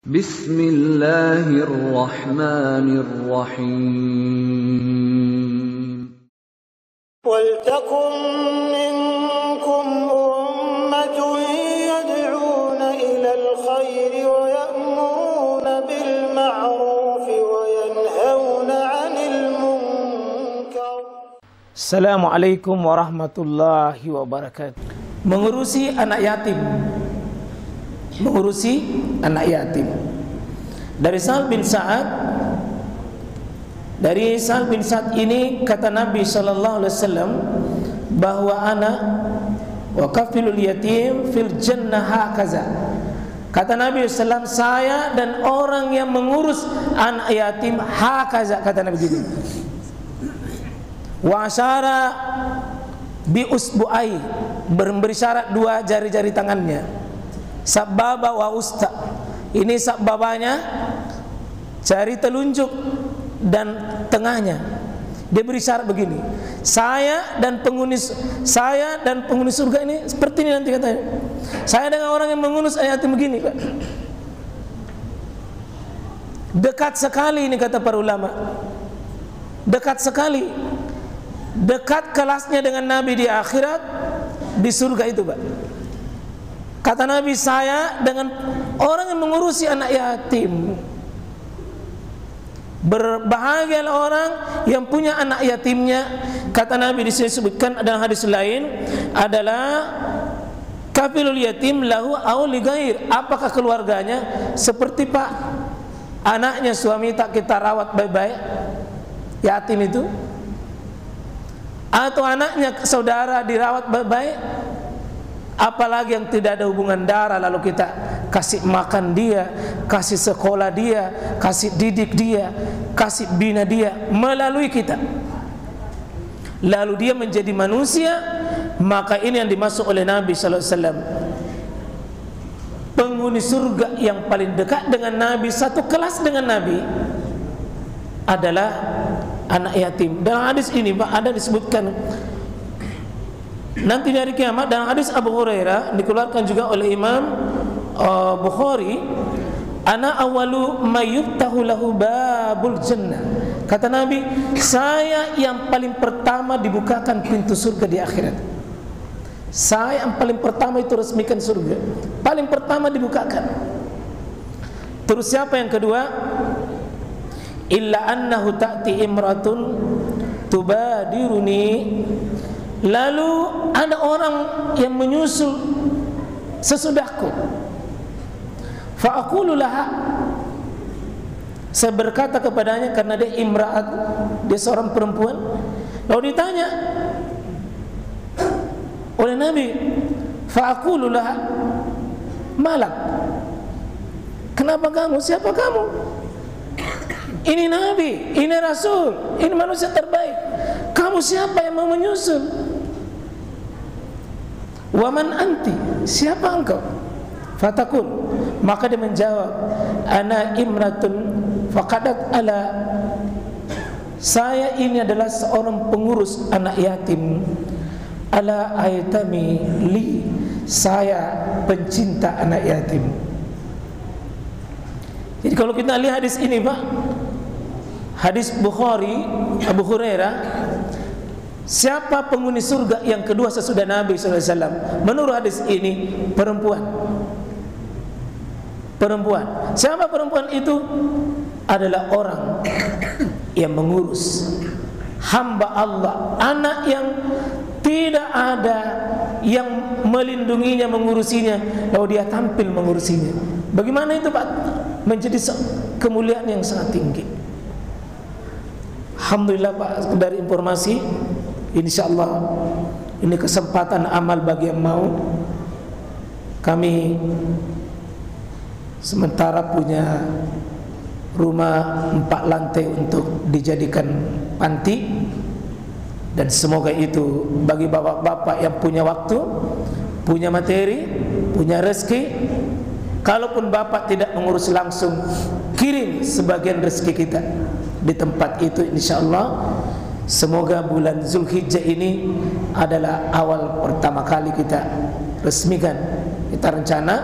Bismillahirrahmanirrahim. Waltakum minkum ummatun yad'una ilal khairi wa ya'muruna bil ma'rufi wa yanhauna 'anil munkar. Assalamualaikum warahmatullahi wabarakatuh. Mengurusi anak yatim. Dari Sahal bin Sa'ad. Dari Sahal bin Sa'ad ini kata Nabi sallallahu alaihi wasallam bahwa ana wa kafilul yatim fil jannah hakaza. Kata Nabi sallallahu alaihi wasallam, saya dan orang yang mengurus anak yatim hakaza, kata Nabi gitu. Wa asyara bi usbu'ai, memberi syarat dua jari-jari tangannya. Sababa wa usta, ini sababanya jari telunjuk dan tengahnya. Dia beri syarat begini, saya dan penghuni surga ini seperti ini nanti katanya. Saya dengan orang yang mengurus ayat begini, Pak. Dekat sekali ini kata para ulama. Dekat sekali. Dekat kelasnya dengan Nabi di akhirat, di surga itu, Pak. Kata Nabi, saya dengan orang yang mengurusi anak yatim. Berbahagialah orang yang punya anak yatimnya. Kata Nabi disebutkan dalam hadis lain adalah kafilul yatim lahu aw li ghair. Apakah keluarganya seperti Pak anaknya suami tak kita rawat baik-baik, yatim itu, atau anaknya saudara dirawat baik-baik, apalagi yang tidak ada hubungan darah, lalu kita kasih makan dia, kasih sekolah dia, kasih didik dia, kasih bina dia melalui kita, lalu dia menjadi manusia. Maka ini yang dimaksud oleh Nabi sallallahu alaihi wasallam, penghuni surga yang paling dekat dengan Nabi, satu kelas dengan Nabi, adalah anak yatim. Dalam hadis ini Pak ada disebutkan nanti dari kiamat, dalam hadis Abu Hurairah dikeluarkan juga oleh Imam Bukhari, ana awalu mayyuftahu lahu babul jannah. Kata Nabi, saya yang paling pertama dibukakan pintu surga di akhirat. Saya yang paling pertama itu resmikan surga, paling pertama dibukakan. Terus siapa yang kedua? Illa annahu ta'ti imratun tubadiruni. Lalu ada orang yang menyusul sesudahku. Fa aqulu laha, saya berkata kepadanya, karena dia imra'at, dia seorang perempuan. Lalu ditanya oleh Nabi, fa aqulu laha malak, kenapa kamu, siapa kamu? Ini Nabi, ini Rasul, ini manusia terbaik. Kamu siapa yang mau menyusul? Waman anti, siapa engkau? Fatakul, maka dia menjawab, ana imratun faqadat ala, saya ini adalah seorang pengurus anak yatim. Ala aytami li, saya pencinta anak yatim. Jadi kalau kita lihat hadis ini Pak, hadis Bukhari, Abu Hurairah, siapa penghuni surga yang kedua sesudah Nabi sallallahu alaihi wasallam? Menurut hadis ini perempuan. Siapa perempuan itu? Adalah orang yang mengurus hamba Allah, anak yang tidak ada yang melindunginya, mengurusinya, lalu dia tampil mengurusinya. Bagaimana itu Pak? Menjadi kemuliaan yang sangat tinggi. Alhamdulillah Pak, dari informasi, insyaallah ini kesempatan amal bagi yang mau. Kami sementara punya rumah 4 lantai untuk dijadikan panti, dan semoga itu bagi bapak-bapak yang punya waktu, punya materi, punya rezeki, kalaupun bapak tidak mengurus langsung, kirim sebagian rezeki kita di tempat itu insyaallah. Semoga bulan Zulhijjah ini adalah awal pertama kali kita resmikan. Kita rencana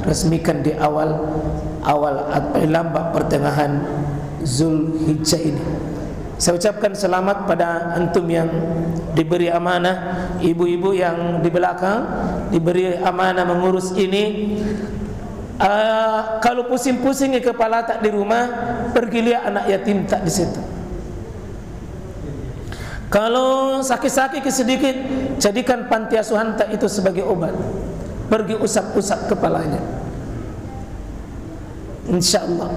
resmikan di awal awal atau lambat pertengahan Zulhijjah ini. Saya ucapkan selamat pada antum yang diberi amanah, ibu-ibu yang di belakang diberi amanah mengurus ini. Kalau pusing-pusing kepala tak di rumah, pergi lihat anak yatim tak di situ. Kalau sakit-sakit sedikit, jadikan panti asuhan tak itu sebagai obat. Pergi usap-usap kepalanya, insyaallah.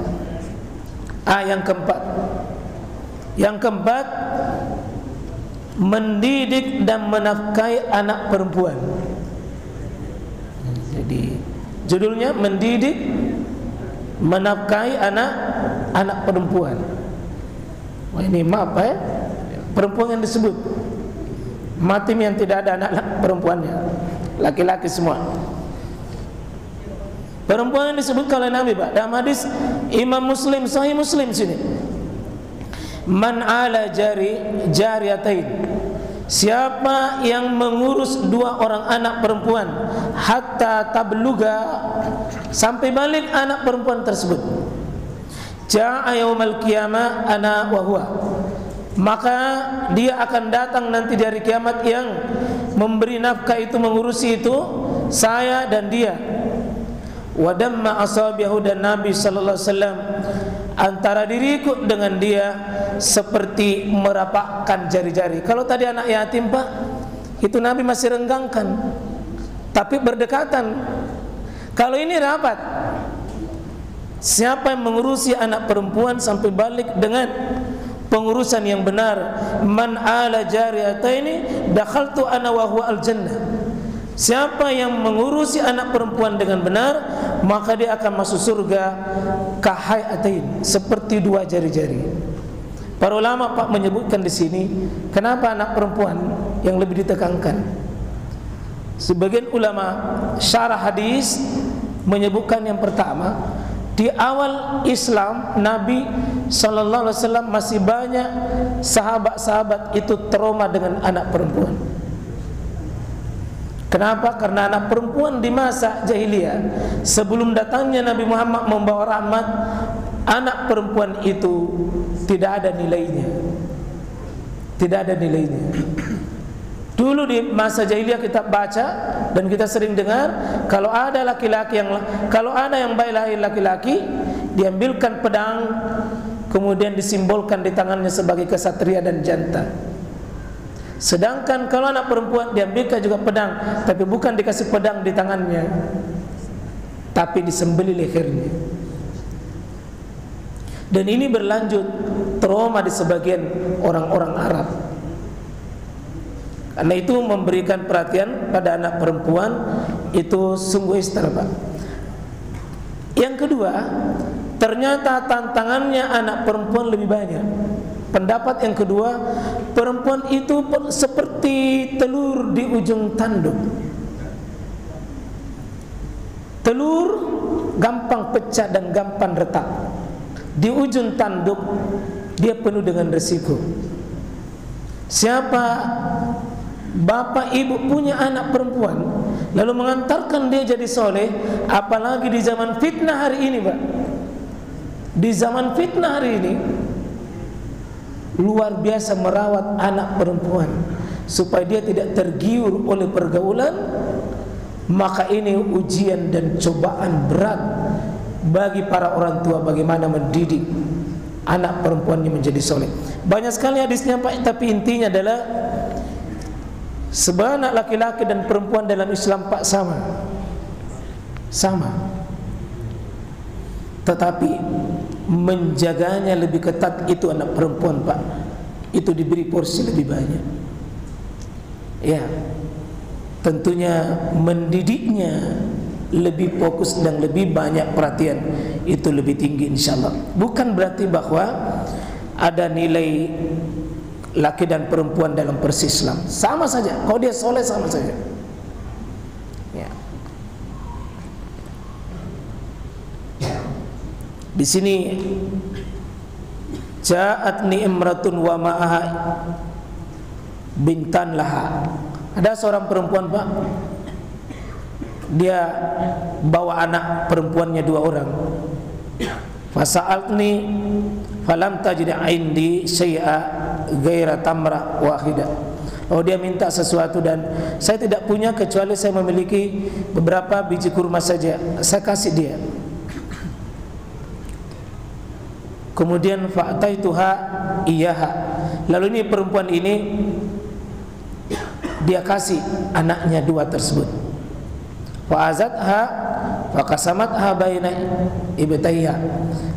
Yang keempat, mendidik dan menafkahi anak perempuan. Jadi judulnya mendidik, menafkahi anak perempuan. Wah, ini maaf perempuan yang disebut, matim yang tidak ada anak perempuannya, laki-laki semua. Perempuan yang disebut oleh Nabi, Pak, dalam hadis Imam Muslim, Sahih Muslim sini. Man ala jariyatain, siapa yang mengurus dua orang anak perempuan hatta tabluga, sampai balik anak perempuan tersebut, ja'a yaumal qiyamah ana wa huwa, maka dia akan datang nanti di hari kiamat yang memberi nafkah itu, mengurusi itu, saya dan dia. Wa damma asabihu, dan Nabi sallallahu alaihi wasallam antara diriku dengan dia seperti merapakkan jari-jari. Kalau tadi anak yatim, Pak, itu Nabi masih renggangkan, tapi berdekatan. Kalau ini rapat, siapa yang mengurusi anak perempuan sampai balik dengan pengurusan yang benar, man ala jariyataini dakhaltu ana wa huwa al jannah. Siapa yang mengurusi anak perempuan dengan benar, maka dia akan masuk surga kahayatain, seperti dua jari-jari. Para ulama, Pak, menyebutkan di sini kenapa anak perempuan yang lebih ditekankan. Sebagian ulama syarah hadis menyebutkan yang pertama, di awal Islam Nabi sallallahu alaihi wasallam masih banyak sahabat-sahabat itu trauma dengan anak perempuan. Kenapa? Karena anak perempuan di masa jahiliyah, sebelum datangnya Nabi Muhammad membawa rahmat, anak perempuan itu tidak ada nilainya. Tidak ada nilainya. Dulu di masa jahiliyah kita baca dan kita sering dengar, kalau ada yang baik lahir laki-laki, diambilkan pedang, kemudian disimbolkan di tangannya sebagai kesatria dan jantan. Sedangkan kalau anak perempuan diambilkan juga pedang, tapi bukan dikasih pedang di tangannya, tapi disembelih lehernya. Dan ini berlanjut trauma di sebagian orang-orang Arab. Karena itu memberikan perhatian pada anak perempuan itu sungguh istimewa, Pak. Yang kedua, ternyata tantangannya anak perempuan lebih banyak. Pendapat yang kedua, perempuan itu seperti telur di ujung tanduk. Telur gampang pecah dan gampang retak. Di ujung tanduk dia penuh dengan resiko. Siapa bapak ibu punya anak perempuan lalu mengantarkan dia jadi soleh, apalagi di zaman fitnah hari ini, Pak. Di zaman fitnah hari ini luar biasa merawat anak perempuan supaya dia tidak tergiur oleh pergaulan. Maka ini ujian dan cobaan berat bagi para orang tua, bagaimana mendidik anak perempuannya menjadi soleh. Banyak sekali hadisnya, Pak, tapi intinya adalah sebenarnya laki-laki dan perempuan dalam Islam, Pak, sama. Tetapi menjaganya lebih ketat itu anak perempuan, Pak. Itu diberi porsi lebih banyak. Ya, tentunya mendidiknya lebih fokus dan lebih banyak perhatian, itu lebih tinggi insyaallah. Bukan berarti bahwa ada nilai laki dan perempuan dalam persis Islam. Sama saja, kalau dia soleh sama saja. Ya. Di sini ja'atni imratun wa ma'aha bintan laha. Ada seorang perempuan, Pak, dia bawa anak perempuannya 2 orang. Fasa'altni falam tajid indi syai'a ghaira tamra wahida. Oh, dia minta sesuatu dan saya tidak punya kecuali saya memiliki beberapa biji kurma saja. Saya kasih dia. Kemudian fa'taituha iyaha. Lalu ini perempuan ini dia kasih anaknya dua tersebut. Fa'azatha faqasamatha baina ibtayha.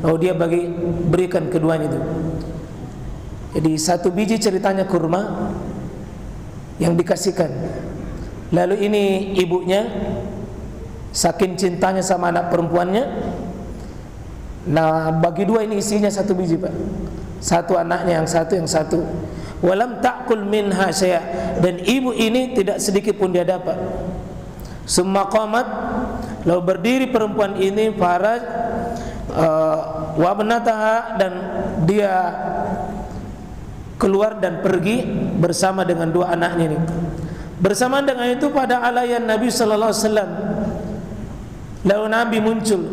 Lalu dia berikan keduanya itu. Jadi satu biji ceritanya kurma yang dikasihkan. Lalu ini ibunya saking cintanya sama anak perempuannya. Nah, bagi dua ini isinya satu biji, Pak. Satu anaknya, yang satu. Walam ta'kul minha syai', dan ibu ini tidak sedikit pun dia dapat. Summa qamat, lalu berdiri perempuan ini faraj wa banataha, dan dia keluar dan pergi bersama dengan dua anaknya ini. Bersamaan dengan itu pada alayan Nabi sallallahu alaihi wasallam, lalu Nabi muncul.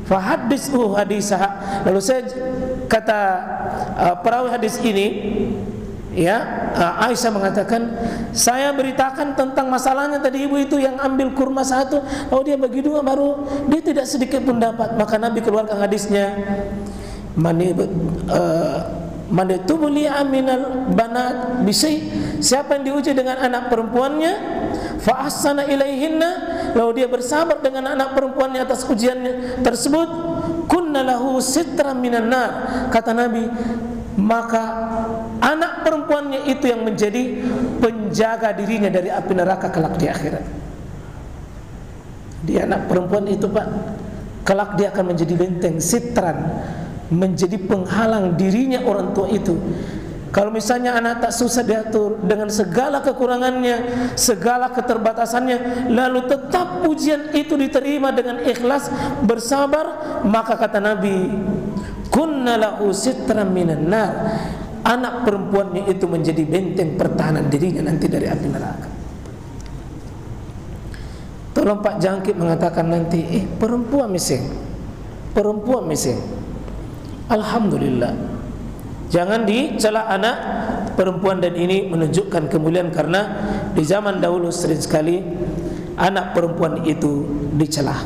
Fahaddithu hadisah. Lalu saya kata perawi hadis ini, ya, Aisyah mengatakan, saya beritakan tentang masalahnya tadi ibu itu yang ambil kurma satu, lalu dia bagi dua, baru dia tidak sedikit pun dapat. Maka Nabi keluarkan hadisnya, man tubli aminal banat bisai, siapa yang diuji dengan anak perempuannya fa ahsana ilaihinna, lalu dia bersabar dengan anak perempuannya atas ujiannya tersebut, kunna lahu sitran minan nar, kata Nabi, maka anak perempuannya itu yang menjadi penjaga dirinya dari api neraka kelak di akhirat. Dia anak perempuan itu, Pak, kelak dia akan menjadi benteng, sitran, menjadi penghalang dirinya orang tua itu. Kalau misalnya anak tak susah diatur dengan segala kekurangannya, segala keterbatasannya, lalu tetap ujian itu diterima dengan ikhlas, bersabar, maka kata Nabi, kunna lahu sitran minan nar, anak perempuannya itu menjadi benteng pertahanan dirinya nanti dari api neraka. Tolong Pak Jangkit mengatakan nanti, perempuan mising, perempuan mising. Alhamdulillah, jangan dicela anak perempuan, dan ini menunjukkan kemuliaan, karena di zaman dahulu sering sekali anak perempuan itu dicela.